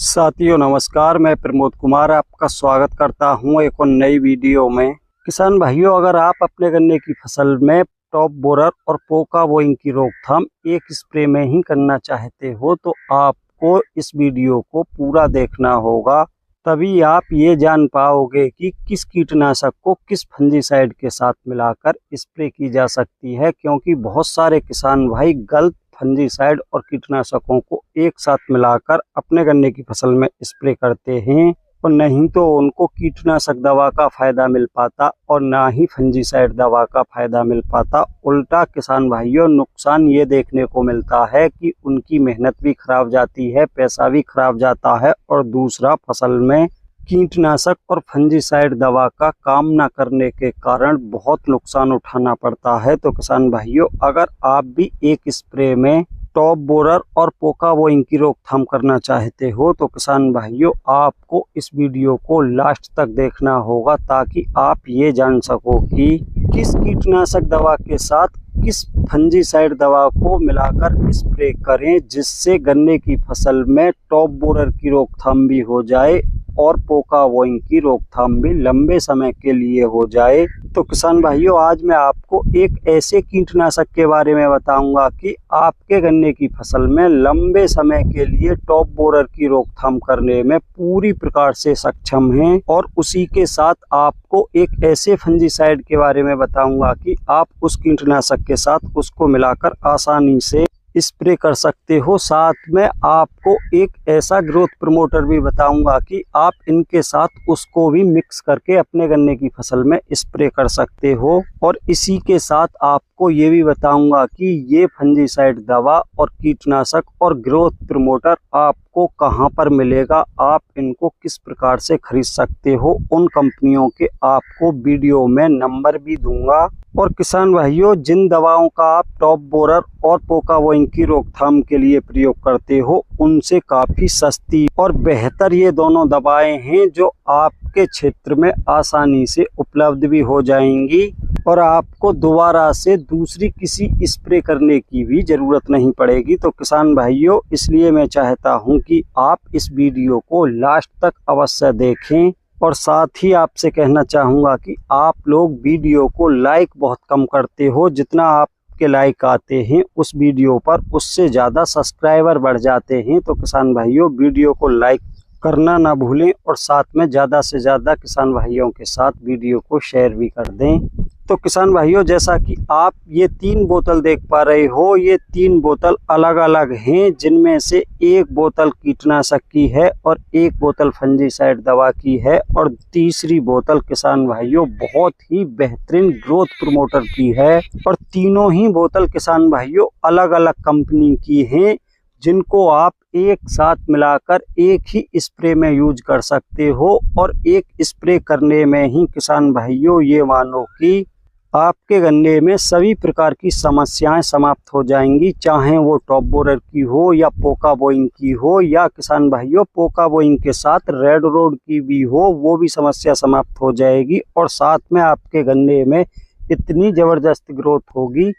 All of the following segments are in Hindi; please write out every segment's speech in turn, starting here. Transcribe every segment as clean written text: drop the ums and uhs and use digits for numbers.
साथियों नमस्कार, मैं प्रमोद कुमार आपका स्वागत करता हूं एक और नई वीडियो में। किसान भाइयों, अगर आप अपने गन्ने की फसल में टॉप बोरर और पोका बोइंग की रोकथाम एक स्प्रे में ही करना चाहते हो तो आपको इस वीडियो को पूरा देखना होगा। तभी आप ये जान पाओगे कि किस कीटनाशक को किस फंजीसाइड के साथ मिलाकर स्प्रे की जा सकती है, क्योंकि बहुत सारे किसान भाई गलत फंजीसाइड और कीटनाशकों को एक साथ मिलाकर अपने गन्ने की फसल में स्प्रे करते हैं और नहीं तो उनको कीटनाशक दवा का फायदा मिल पाता और ना ही फंजीसाइड दवा का फायदा मिल पाता। उल्टा किसान भाइयों नुकसान ये देखने को मिलता है कि उनकी मेहनत भी खराब जाती है, पैसा भी खराब जाता है और दूसरा फसल में कीटनाशक और फंजीसाइड दवा का काम न करने के कारण बहुत नुकसान उठाना पड़ता है। तो किसान भाइयों, अगर आप भी एक स्प्रे में टॉप बोरर और पोका बोइंग की रोकथाम करना चाहते हो तो किसान भाइयों आपको इस वीडियो को लास्ट तक देखना होगा, ताकि आप ये जान सको कि किस कीटनाशक दवा के साथ किस फंजीसाइड दवा को मिलाकर स्प्रे करें, जिससे गन्ने की फसल में टॉप बोरर की रोकथाम भी हो जाए और पोका बोइंग की रोकथाम भी लंबे समय के लिए हो जाए। तो किसान भाइयों, आज मैं आपको एक ऐसे कीटनाशक के बारे में बताऊंगा कि आपके गन्ने की फसल में लंबे समय के लिए टॉप बोरर की रोकथाम करने में पूरी प्रकार से सक्षम है, और उसी के साथ आपको एक ऐसे फंजीसाइड के बारे में बताऊंगा कि आप उस कीटनाशक के साथ उसको मिलाकर आसानी से स्प्रे कर सकते हो। साथ में आपको एक ऐसा ग्रोथ प्रमोटर भी बताऊंगा कि आप इनके साथ उसको भी मिक्स करके अपने गन्ने की फसल में स्प्रे कर सकते हो। और इसी के साथ आपको ये भी बताऊंगा कि ये फंजीसाइड दवा और कीटनाशक और ग्रोथ प्रमोटर आपको कहां पर मिलेगा, आप इनको किस प्रकार से खरीद सकते हो। उन कंपनियों के आपको वीडियो में नंबर भी दूंगा। और किसान भाइयों, जिन दवाओं का आप टॉप बोरर और पोका बोइंग की रोकथाम के लिए प्रयोग करते हो उनसे काफी सस्ती और बेहतर ये दोनों दवाएं हैं, जो आपके क्षेत्र में आसानी से उपलब्ध भी हो जाएंगी और आपको दोबारा से दूसरी किसी स्प्रे करने की भी जरूरत नहीं पड़ेगी। तो किसान भाइयों, इसलिए मैं चाहता हूं कि आप इस वीडियो को लास्ट तक अवश्य देखें। और साथ ही आपसे कहना चाहूँगा कि आप लोग वीडियो को लाइक बहुत कम करते हो। जितना आपके लाइक आते हैं उस वीडियो पर, उससे ज़्यादा सब्सक्राइबर बढ़ जाते हैं। तो किसान भाइयों, वीडियो को लाइक करना ना भूलें और साथ में ज़्यादा से ज़्यादा किसान भाइयों के साथ वीडियो को शेयर भी कर दें। तो किसान भाइयों, जैसा कि आप ये 3 बोतल देख पा रहे हो, ये 3 बोतल अलग अलग हैं, जिनमें से एक बोतल कीटनाशक की है और एक बोतल फंजीसाइड दवा की है और तीसरी बोतल किसान भाइयों बहुत ही बेहतरीन ग्रोथ प्रमोटर की है। और तीनों ही बोतल किसान भाइयों अलग अलग कंपनी की हैं, जिनको आप एक साथ मिलाकर एक ही स्प्रे में यूज कर सकते हो। और एक स्प्रे करने में ही किसान भाइयों ये मानो कि आपके गन्ने में सभी प्रकार की समस्याएं समाप्त हो जाएंगी, चाहे वो टॉप बोरर की हो या पोका बोइंग की हो, या किसान भाइयों पोका बोइंग के साथ रेड रोड की भी हो, वो भी समस्या समाप्त हो जाएगी। और साथ में आपके गन्ने में इतनी जबरदस्त ग्रोथ होगी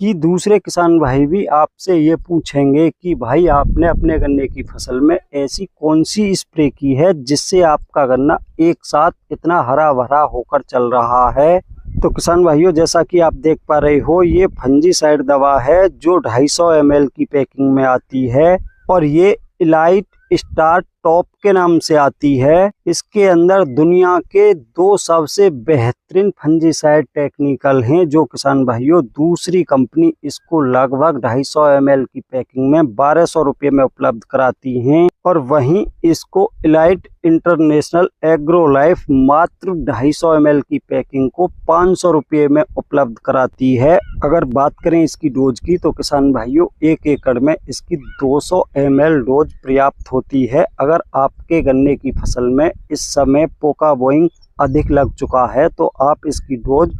कि दूसरे किसान भाई भी आपसे ये पूछेंगे कि भाई आपने अपने गन्ने की फसल में ऐसी कौन सी स्प्रे की है जिससे आपका गन्ना एक साथ इतना हरा भरा होकर चल रहा है। तो किसान भाइयों, जैसा कि आप देख पा रहे हो, ये फंजीसाइड दवा है जो 250 ml की पैकिंग में आती है और ये इलाइट स्टार टॉप के नाम से आती है। इसके अंदर दुनिया के 2 सबसे बेहतरीन फंजीसाइड टेक्निकल हैं, जो किसान भाइयों दूसरी कंपनी इसको लगभग 250 ml की पैकिंग में 1200 रुपये में उपलब्ध कराती हैं, और वहीं इसको इलाइट इंटरनेशनल एग्रो लाइफ मात्र 250 ml की पैकिंग को 500 रुपये में उपलब्ध कराती है। अगर बात करें इसकी डोज की तो किसान भाइयों 1 एकड़ में इसकी 200 ml डोज पर्याप्त होती है। अगर आपके गन्ने की फसल में इस समय पोका बोइंग अधिक लग चुका है तो आप इसकी डोज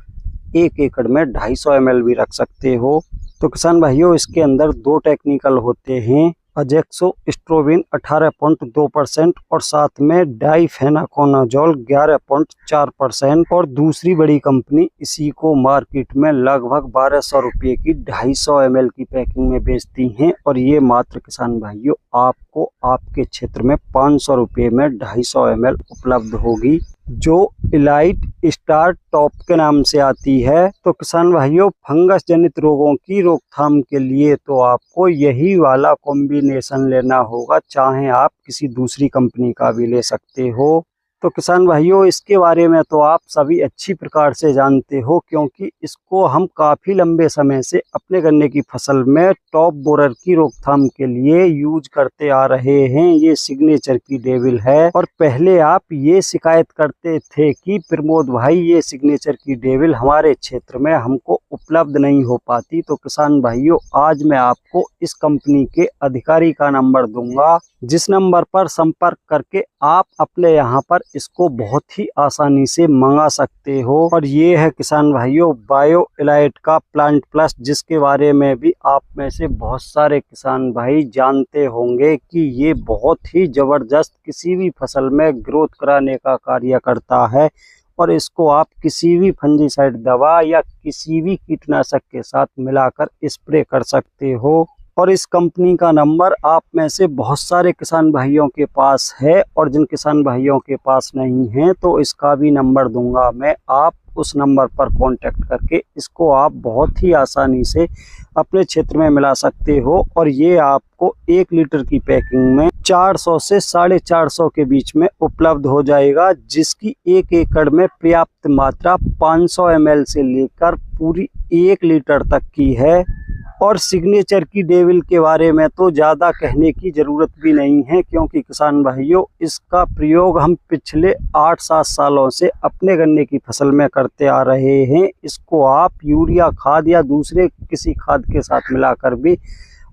1 एकड़ में 250 ml भी रख सकते हो। तो किसान भाइयों, इसके अंदर 2 टेक्निकल होते हैं, अजेक्सोस्ट्रोबिन 18.2% और साथ में डाइफेनाकोनाजोल 11.4%। और दूसरी बड़ी कंपनी इसी को मार्केट में लगभग 1200 रुपये की 250 ml की पैकिंग में बेचती हैं। और ये मात्र किसान भाइयों आपको आपके क्षेत्र में 500 रुपये में 250 ml उपलब्ध होगी, जो इलाइट स्टार टॉप के नाम से आती है। तो किसान भाइयों फंगस जनित रोगों की रोकथाम के लिए तो आपको यही वाला कॉम्बिनेशन लेना होगा, चाहे आप किसी दूसरी कंपनी का भी ले सकते हो। तो किसान भाइयों इसके बारे में तो आप सभी अच्छी प्रकार से जानते हो, क्योंकि इसको हम काफ़ी लंबे समय से अपने गन्ने की फसल में टॉप बोरर की रोकथाम के लिए यूज करते आ रहे हैं। ये सिग्नेचर की डेविल है। और पहले आप ये शिकायत करते थे कि प्रमोद भाई ये सिग्नेचर की डेविल हमारे क्षेत्र में हमको उपलब्ध नहीं हो पाती। तो किसान भाइयों आज मैं आपको इस कंपनी के अधिकारी का नंबर दूंगा, जिस नंबर पर संपर्क करके आप अपने यहाँ पर इसको बहुत ही आसानी से मंगा सकते हो। और ये है किसान भाइयों बायो इलाइट का प्लांट प्लस, जिसके बारे में भी आप में से बहुत सारे किसान भाई जानते होंगे कि ये बहुत ही जबरदस्त किसी भी फसल में ग्रोथ कराने का कार्य करता है। और इसको आप किसी भी फंजीसाइड दवा या किसी भी कीटनाशक के साथ मिलाकर स्प्रे कर सकते हो। और इस कंपनी का नंबर आप में से बहुत सारे किसान भाइयों के पास है, और जिन किसान भाइयों के पास नहीं है तो इसका भी नंबर दूंगा मैं। आप उस नंबर पर कांटेक्ट करके इसको आप बहुत ही आसानी से अपने क्षेत्र में मिला सकते हो। और ये आपको 1 लीटर की पैकिंग में 400 से 450 के बीच में उपलब्ध हो जाएगा, जिसकी 1 एकड़ में पर्याप्त मात्रा 500 ml से लेकर पूरी 1 लीटर तक की है। और सिग्नेचर की डेविल के बारे में तो ज़्यादा कहने की ज़रूरत भी नहीं है, क्योंकि किसान भाइयों इसका प्रयोग हम पिछले 8-7 सालों से अपने गन्ने की फसल में करते आ रहे हैं। इसको आप यूरिया खाद या दूसरे किसी खाद के साथ मिलाकर भी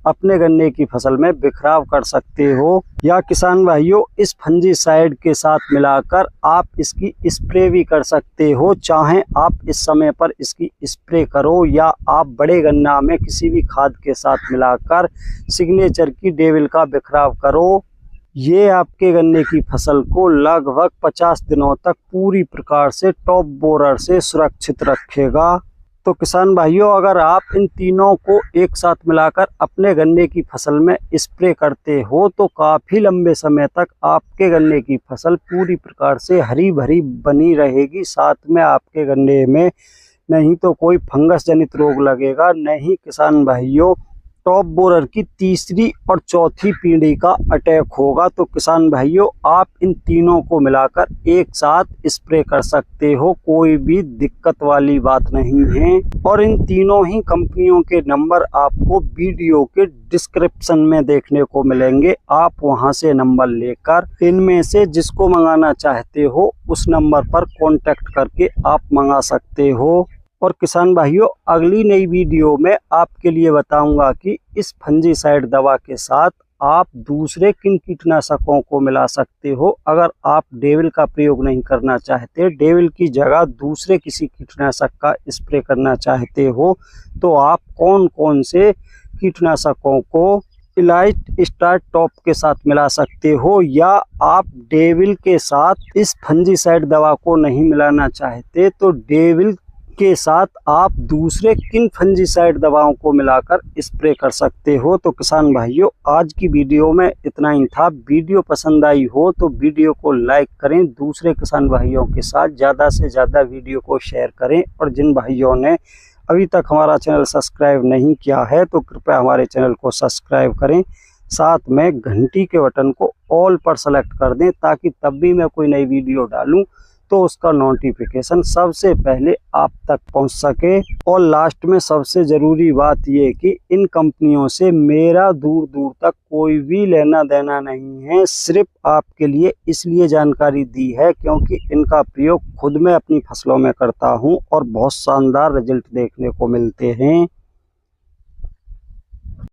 अपने गन्ने की फसल में बिखराव कर सकते हो, या किसान भाइयों इस फंजीसाइड के साथ मिलाकर आप इसकी स्प्रे भी कर सकते हो। चाहे आप इस समय पर इसकी स्प्रे करो या आप बड़े गन्ना में किसी भी खाद के साथ मिलाकर सिग्नेचर की डेविल का बिखराव करो, ये आपके गन्ने की फसल को लगभग 50 दिनों तक पूरी प्रकार से टॉप बोरर से सुरक्षित रखेगा। तो किसान भाइयों अगर आप इन तीनों को एक साथ मिलाकर अपने गन्ने की फसल में स्प्रे करते हो तो काफ़ी लंबे समय तक आपके गन्ने की फसल पूरी प्रकार से हरी भरी बनी रहेगी। साथ में आपके गन्ने में नहीं तो कोई फंगस जनित रोग लगेगा, नहीं किसान भाइयों टॉप बोरर की तीसरी और चौथी पीढ़ी का अटैक होगा। तो किसान भाइयों आप इन तीनों को मिलाकर एक साथ स्प्रे कर सकते हो, कोई भी दिक्कत वाली बात नहीं है। और इन तीनों ही कंपनियों के नंबर आपको वीडियो के डिस्क्रिप्शन में देखने को मिलेंगे। आप वहां से नंबर लेकर इनमें से जिसको मंगाना चाहते हो उस नंबर पर कॉन्टेक्ट करके आप मंगा सकते हो। और किसान भाइयों अगली नई वीडियो में आपके लिए बताऊंगा कि इस फंजीसाइड दवा के साथ आप दूसरे किन कीटनाशकों को मिला सकते हो। अगर आप डेविल का प्रयोग नहीं करना चाहते, डेविल की जगह दूसरे किसी कीटनाशक का स्प्रे करना चाहते हो, तो आप कौन कौन से कीटनाशकों को इलाइट स्टार टॉप के साथ मिला सकते हो, या आप डेविल के साथ इस फंजीसाइड दवा को नहीं मिलाना चाहते तो डेविल के साथ आप दूसरे किन फंजीसाइड दवाओं को मिलाकर स्प्रे कर सकते हो। तो किसान भाइयों आज की वीडियो में इतना ही था। वीडियो पसंद आई हो तो वीडियो को लाइक करें, दूसरे किसान भाइयों के साथ ज़्यादा से ज़्यादा वीडियो को शेयर करें। और जिन भाइयों ने अभी तक हमारा चैनल सब्सक्राइब नहीं किया है तो कृपया हमारे चैनल को सब्सक्राइब करें, साथ में घंटी के बटन को ऑल पर सेलेक्ट कर दें, ताकि तब भी मैं कोई नई वीडियो डालूं तो उसका नोटिफिकेशन सबसे पहले आप तक पहुंच सके। और लास्ट में सबसे ज़रूरी बात ये कि इन कंपनियों से मेरा दूर दूर तक कोई भी लेना देना नहीं है, सिर्फ आपके लिए इसलिए जानकारी दी है क्योंकि इनका प्रयोग खुद मैं अपनी फसलों में करता हूं और बहुत शानदार रिजल्ट देखने को मिलते हैं।